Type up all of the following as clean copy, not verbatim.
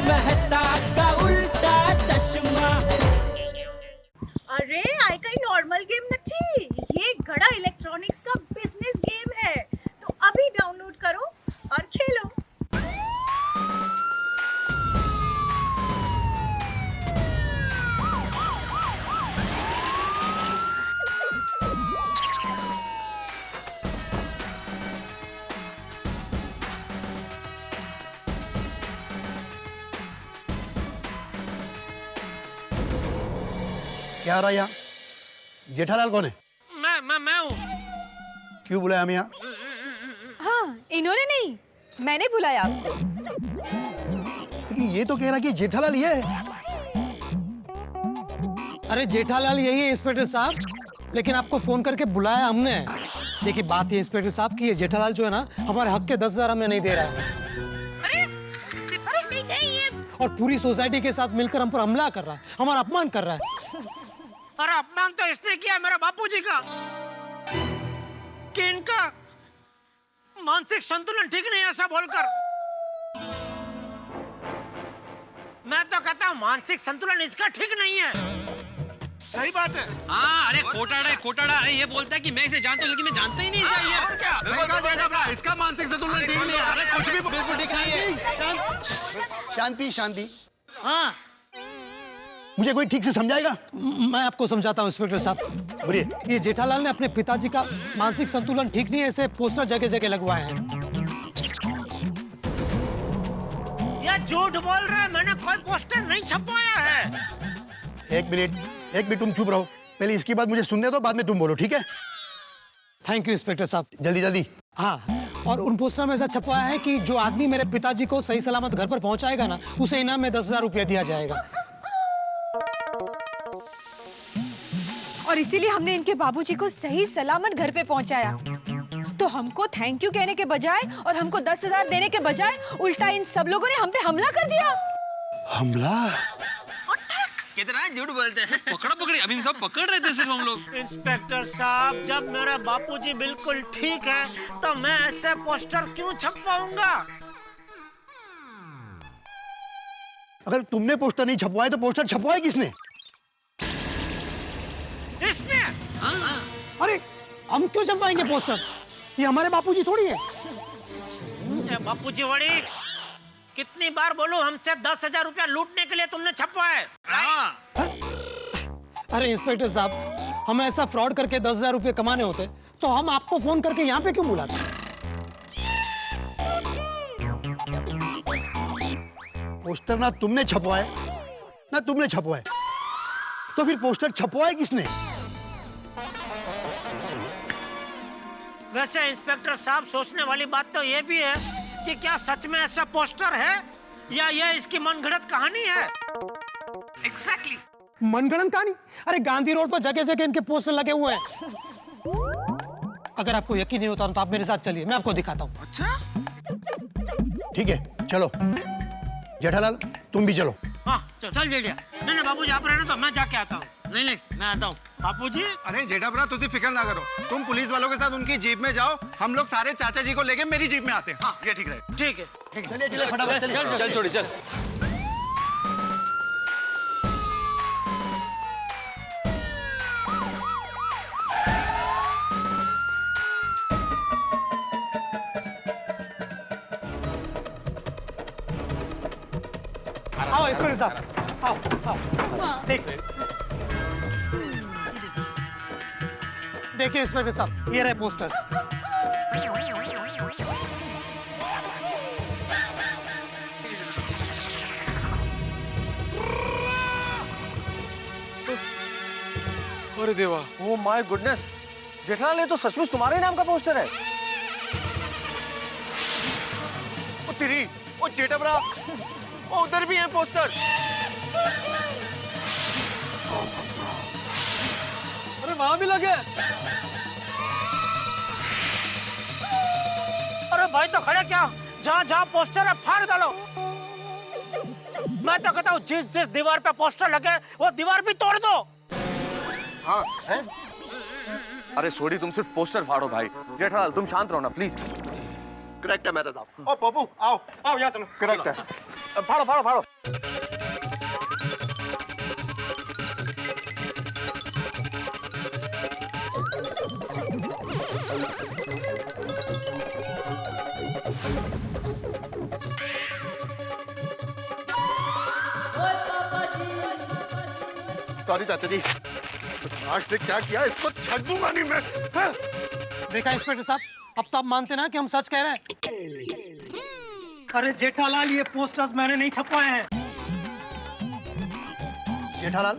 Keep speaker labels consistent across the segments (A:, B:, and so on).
A: मेहता का उल्टा चश्मा।
B: अरे आई कहीं नॉर्मल गेम नहीं, ये गड़ा इलेक्ट्रॉनिक्स का बिजनेस गेम है, तो अभी डाउनलोड करो और खेलो।
C: क्या हो रहा है यहाँ? जेठालाल कौन है?
D: मैं हूँ।
C: क्यों बुलाया हमें यहाँ?
E: हाँ, इन्होंने नहीं, मैंने बुलाया आपको।
C: लेकिन ये तो कह रहा कि जेठालाल ये है।
D: अरे जेठालाल यही है इंस्पेक्टर साहब, लेकिन आपको फोन करके बुलाया हमने। देखिए बात ये इंस्पेक्टर साहब की, ये जेठालाल जो है ना हमारे हक के 10,000 हमें नहीं दे रहा है। और पूरी सोसाइटी के साथ मिलकर हम पर हमला कर रहा है, हमारा अपमान कर रहा है।
F: अरे अपमान तो इसने किया मेरे बापूजी का, कि इनका मानसिक संतुलन ठीक नहीं है ऐसा बोलकर। मैं तो कहता हूँ मानसिक संतुलन इसका ठीक नहीं है।
G: सही बात है।
H: हाँ, अरे कोटाड़ा अरे ये बोलता है कि मैं इसे जानता हूँ लेकिन मैं जानता ही नहीं इसे। ये
G: और क्या? सही कहा जेठालाल, इसका मानसिक संतुलन ठीक नहीं है। अरे कुछ भी बिल्कुल ठीक नहीं है।
C: शांति शांति।
F: हाँ
C: मुझे कोई ठीक से समझाएगा?
D: मैं आपको समझाता हूँ इंस्पेक्टर साहब।
C: बोलिए।
D: ये जेठालाल ने अपने पिताजी का मानसिक संतुलन ठीक नहीं है ऐसे पोस्टर जगह जगह लगवाए हैं।
F: ये झूठ बोल रहा है, मैंने कोई पोस्टर नहीं छपवाया है।
C: एक मिनट तुम चुप रहो। पहले इसकी बात मुझे सुनने दो, बाद में तुम बोलो, ठीक है?
D: थैंक यू इंस्पेक्टर साहब।
C: जल्दी।
D: हाँ, और उन पोस्टर में ऐसा छपवाया है कि जो आदमी मेरे पिताजी को सही सलामत घर पर पहुंचाएगा ना, उसे इनाम में 10,000 रुपया दिया जाएगा।
E: और इसीलिए हमने इनके बाबूजी को सही सलामत घर पे पहुंचाया। तो हमको थैंक यू कहने के बजाय और हमको 10,000 देने के बजाय उल्टा इन सब लोगों ने हम पे हमला कर दिया।
C: हमला?
H: कितना झूठ बोलते हैं। पकड़ी अभी सब पकड़ रहे थे सिर्फ हम लोग।
F: इंस्पेक्टर साहब, जब मेरे बापूजी बिल्कुल ठीक है तो मैं ऐसे पोस्टर क्यों छपवाऊंगा?
C: अगर तुमने पोस्टर नहीं छपवाए तो पोस्टर छपवाए किसने?
F: इसने।
D: अरे हम क्यों छपवाएंगे पोस्टर? ये हमारे बापूजी थोड़ी है।
F: बापूजी वड़ी, कितनी बार बोलूं, हमसे 10,000 रुपया लूटने के लिए तुमने छपवाए।
D: अरे इंस्पेक्टर साहब, हम ऐसा फ्रॉड करके 10,000 रुपये कमाने होते तो हम आपको फोन करके यहाँ पे क्यों बुलाते?
C: पोस्टर ना तुमने छपवाए ना तुमने छपवाए, तो फिर पोस्टर छपवाए किसने?
F: वैसे इंस्पेक्टर साहब, सोचने वाली बात तो ये भी है कि क्या सच में ऐसा पोस्टर है या ये इसकी मनगढ़ंत कहानी है?
H: एग्जैक्टली।
D: मनगढ़ंत कहानी? अरे गांधी रोड पर जगह जगह इनके पोस्टर लगे हुए हैं। अगर आपको यकीन नहीं होता तो आप मेरे साथ चलिए, मैं आपको दिखाता हूँ।
G: अच्छा?
C: ठीक है, चलो। जेठालाल तुम भी चलो।
F: हाँ चल जेठिया। नहीं बाबूजी आप रहना, तो मैं जाके आता हूँ। नहीं मैं आता हूँ बापूजी।
G: अरे जेठाभरा, तुझे फिक्र ना करो, तुम पुलिस वालों के साथ उनकी जीप में जाओ, हम लोग सारे चाचा जी को लेके मेरी जीप में आते हैं। हाँ, ये ठीक रहेगा।
F: ठीक है।
C: चलिए फटाफट चलिए।
H: चल छोड़ी चल।
D: आओ इंस्पेक्टर साहब, आओ। देखिए इंस्पेक्टर साहब, ये रहे पोस्टर्स।
I: अरे देवा, ओ माय गुडनेस, जेठालाल ये तो सचमुच तुम्हारे नाम का पोस्टर है।
G: ओ तेरी, ओ जेठाभरा, ओ उधर भी है पोस्टर।
I: अरे वहां भी लगे।
F: अरे भाई तो खड़ा क्या, जहाँ पोस्टर है फाड़ डालो। मैं तो कहता हूँ जिस दीवार पे पोस्टर लगे वो दीवार भी तोड़ दो।
G: हाँ है?
I: अरे सोडी, तुम सिर्फ पोस्टर फाड़ो भाई। जेठालाल तुम शांत रहो ना प्लीज।
G: करेक्ट है मेहता साहब। ओ पप्पू आओ,
F: आओ यहाँ चलो।
G: करेक्ट है।
I: फाड़ो फाड़ो फाड़ो।
G: सॉरी चाचा जी, आज ने क्या किया इसको छक दूंगा नहीं मैं। हाँ?
D: देखा इंस्पेक्टर साहब, अब तो आप मानते ना कि हम सच कह रहे हैं। अरे जेठालाल, ये पोस्टर्स मैंने नहीं छपवाए हैं।
C: जेठालाल,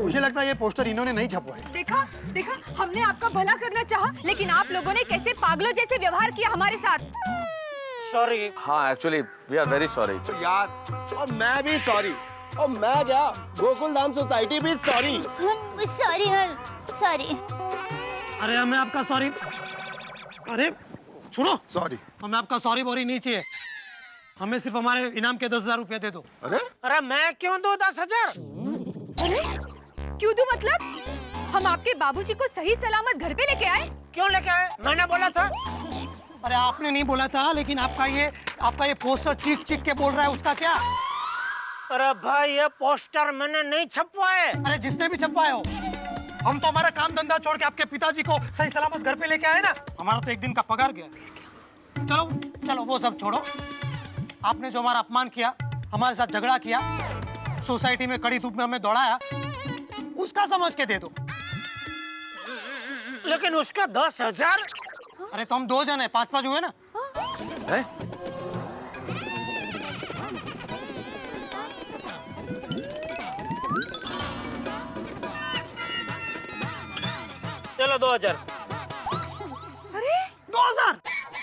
C: मुझे लगता है ये पोस्टर इन्होंने नहीं छपवाए।
E: देखा देखा, हमने आपका भला करना चाहा, लेकिन आप लोगों ने कैसे पागलों जैसे व्यवहार किया हमारे साथ।
I: सॉरी। हाँ, actually we are very sorry.
J: यार, और मैं भी सॉरी, और मैं क्या, गोकुल धाम सोसाइटी भी सॉरी।
K: Sorry sorry.
D: अरे हमें आपका सॉरी, अरे छोड़ो,
G: सॉरी।
D: हमें आपका सॉरी बोरी नहीं चाहिए। हमें सिर्फ हमारे इनाम के 10,000 रुपए दे दो।
F: अरे मैं क्यों दूं 10,000?
E: अरे क्यों दूं मतलब? हम आपके बाबूजी को सही सलामत घर पे लेके आए।
F: क्यों लेके आए? मैंने बोला था।
D: अरे आपने नहीं बोला था, लेकिन आपका ये पोस्टर चीख चीख के बोल रहा है, उसका क्या?
F: अरे भाई, ये पोस्टर मैंने नहीं छपवाए।
D: अरे जिसने भी छपवाए हो, हम तो हमारा काम धंधा छोड़ के आपके पिताजी को सही सलामत घर पे लेके आए ना। हमारा तो एक दिन का पगार गया। चलो चलो, वो सब छोड़ो। आपने जो हमारा अपमान किया, हमारे साथ झगड़ा किया, सोसाइटी में कड़ी धूप में हमें दौड़ाया, उसका समझ के दे दो।
F: लेकिन उसका 10,000?
D: अरे तो हम 2 जन है, 5-5 हुए ना।
F: चलो 2,000।
E: अरे
D: 2,000?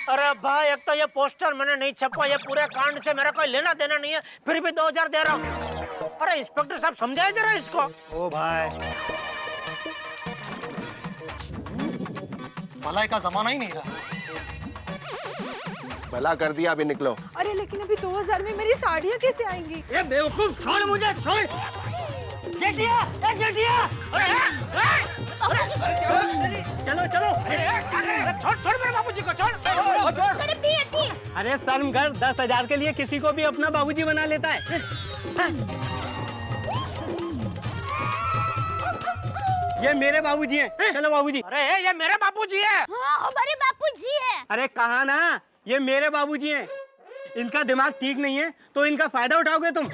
F: अरे भाई, एक तो ये पोस्टर मैंने नहीं छपा, ये पूरे कांड से मेरा कोई लेना देना नहीं है, फिर भी 2,000 दे रहा हूँ। अरे इंस्पेक्टर साहब, समझाइए जरा इसको।
C: ओ भाई,
D: भलाई का जमाना ही नहीं रहा।
J: भला कर दिया, अभी निकलो।
E: अरे लेकिन अभी 2,000 में मेरी साड़ियाँ कैसे आएंगी?
F: ये बेवकूफ, छोड़ मुझे, छोड़। जेठिया, ए जेठिया, चलो चलो, छोड़ मेरे बाबूजी को, छोड़।
J: अरे शर्म कर, 10,000 के लिए किसी को भी अपना बाबूजी बना लेता है। ये मेरे बाबूजी हैं। चलो बाबूजी।
F: अरे ये मेरे बाबूजी है।
K: हाँ, हमारे बापूजी है।
J: अरे कहा ना, ये मेरे बाबूजी हैं। इनका दिमाग ठीक नहीं है, तो इनका फायदा उठाओगे तुम।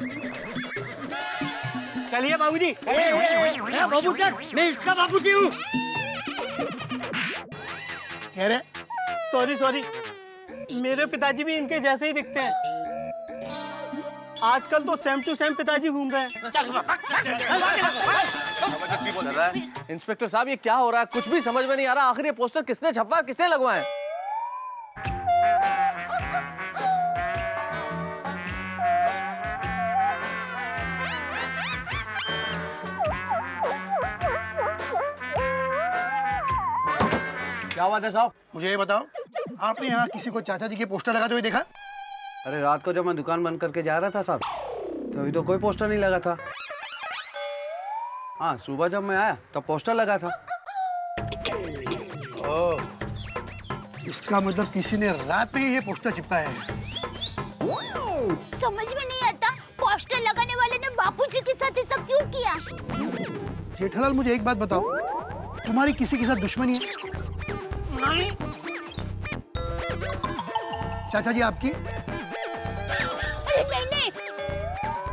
J: चलिए बाबूजी।
F: बाबूजी, मैं इसका बाबूजी हूँ।
C: कह रहे
J: सॉरी सॉरी, मेरे पिताजी भी इनके जैसे ही दिखते हैं। आजकल तो सेम टू सेम पिताजी घूम रहे हैं।
I: इंस्पेक्टर साहब, ये क्या हो रहा है? कुछ भी समझ में नहीं आ रहा। आखिर ये पोस्टर किसने छपा, किसने लगवाए? क्या बात है साहब?
C: मुझे ये बताओ, आपने यहाँ किसी को चाचा जी के पोस्टर लगाते हुए देखा?
H: अरे रात को जब मैं दुकान बंद करके जा रहा था साहब, तो अभी तो कोई पोस्टर नहीं लगा था। हाँ, सुबह जब मैं आया तब पोस्टर लगा था।
C: ओह, इसका मतलब किसी ने रात में ही ये पोस्टर चिपकाया है।
K: समझ में नहीं आता, पोस्टर लगाने वाले ने बापूजी के साथ ऐसा क्यों किया?
C: जेठालाल, मुझे एक बात बताओ, तुम्हारी किसी के साथ दुश्मनी है?
F: नहीं।
C: चाचा जी आपकी?
K: अरे नहीं,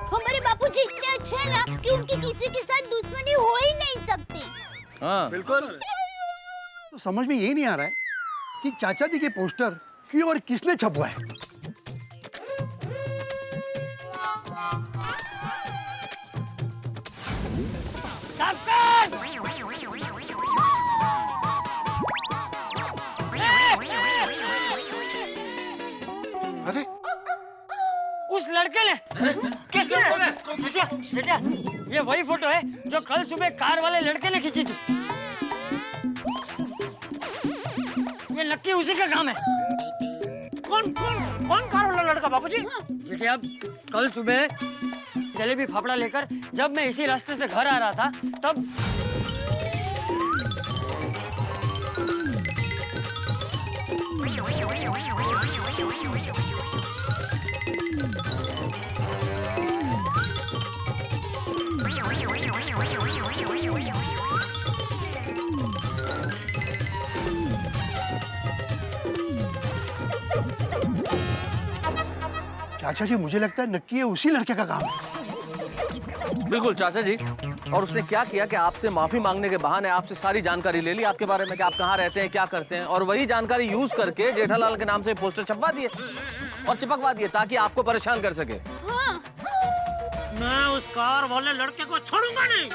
K: हमारे बापूजी इतने अच्छे हैं ना कि उनकी किसी के साथ दुश्मनी हो ही नहीं सकती।
I: हाँ
J: बिल्कुल।
C: तो समझ में यही नहीं आ रहा है कि चाचा जी के पोस्टर क्यों और किसने छपवाए।
F: अरे उस लड़के ने, किसने? बेटा, ये वही फोटो है जो कल सुबह कार वाले लड़के ने खींची थी। ये नक्की उसी का काम है। कौन कौन कौन कार वाला लड़का बाबूजी? बेटे, अब कल सुबह जलेबी फाफड़ा लेकर जब मैं इसी रास्ते से घर आ रहा था, तब
C: चाचा जी मुझे लगता है नक्की ये उसी लड़के का काम है।
I: बिल्कुल चाचा जी। और उसने क्या किया कि आपसे माफी मांगने के बहाने आपसे सारी जानकारी ले ली आपके बारे में कि आप कहाँ रहते हैं, क्या करते हैं, और वही जानकारी यूज करके जेठालाल के नाम से पोस्टर छपवा दिए और चिपकवा दिए ताकि आपको परेशान कर सके।
F: मैं उस कार वाले लड़के को छोड़ूंगा नहीं।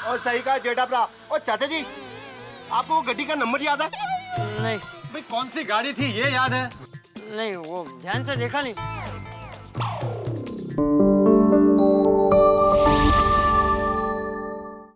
J: और सही कहा जेठा भरा। और चाचा जी आपको वो गड्डी का नंबर याद है?
F: नहीं
H: भाई कौन सी गाड़ी थी ये याद है?
F: नहीं, वो ध्यान से देखा नहीं।